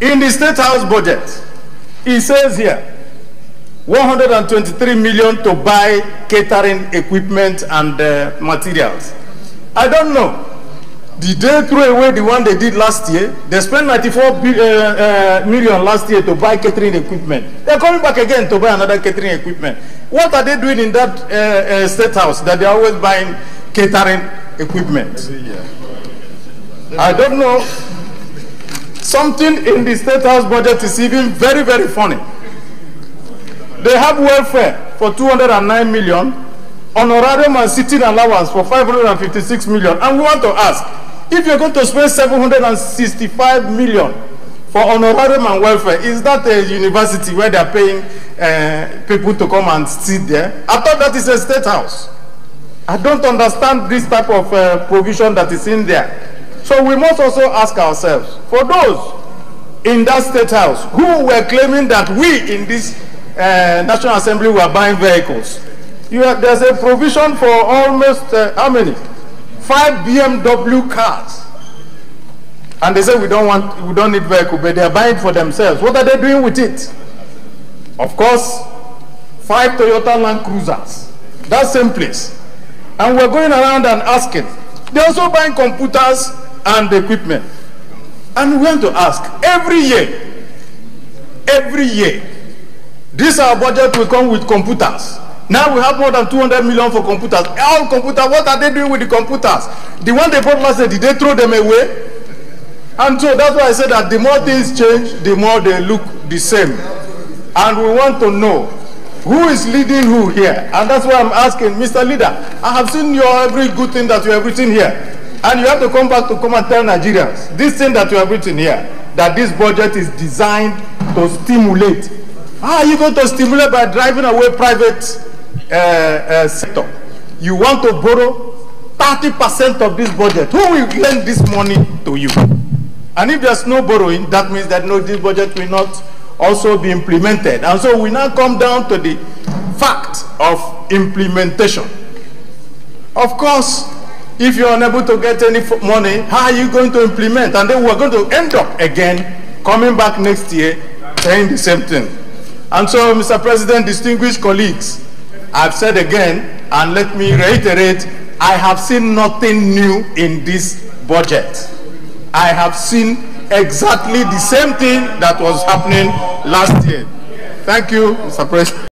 In the State House budget, it says here, 123 million to buy catering equipment and materials. I don't know. Did they throw away the one they did last year? They spent 94 million last year to buy catering equipment. They're coming back again to buy another catering equipment. What are they doing in that State House that they're always buying catering equipment? I don't know. Something in the State House budget is even very, very funny. They have welfare for 209 million, honorarium and sitting allowance for 556 million. And we want to ask, if you're going to spend 765 million for honorarium and welfare, is that a university where they're paying people to come and sit there? I thought that is a State House. I don't understand this type of provision that is in there. So we must also ask ourselves, for those in that State House who were claiming that we in this National Assembly were buying vehicles, there's a provision for almost, how many? 5 BMW cars. And they say we don't need vehicle, but they are buying for themselves. What are they doing with it? Of course, 5 Toyota Land Cruisers. That same place. And we're going around and asking. They're also buying computers and equipment. And we want to ask, every year, this our budget will come with computers. Now we have more than 200 million for computers. All computers, what are they doing with the computers? The one they bought last year, did they throw them away? And so that's why I said that the more things change, the more they look the same. And we want to know who is leading who here. And that's why I'm asking, Mr. Leader, I have seen your every good thing that you have written here. And you have to come back to come and tell Nigerians, this thing that you have written here, that this budget is designed to stimulate. How are you going to stimulate by driving away private sector? You want to borrow 30% of this budget. Who will lend this money to you? And if there's no borrowing, that means that no, this budget will not also be implemented. And so we now come down to the fact of implementation. Of course, if you're unable to get any money, how are you going to implement? And then we're going to end up again coming back next year saying the same thing. And so, Mr. President, distinguished colleagues, I've said again, and let me reiterate, I have seen nothing new in this budget. I have seen exactly the same thing that was happening last year. Thank you, Mr. President.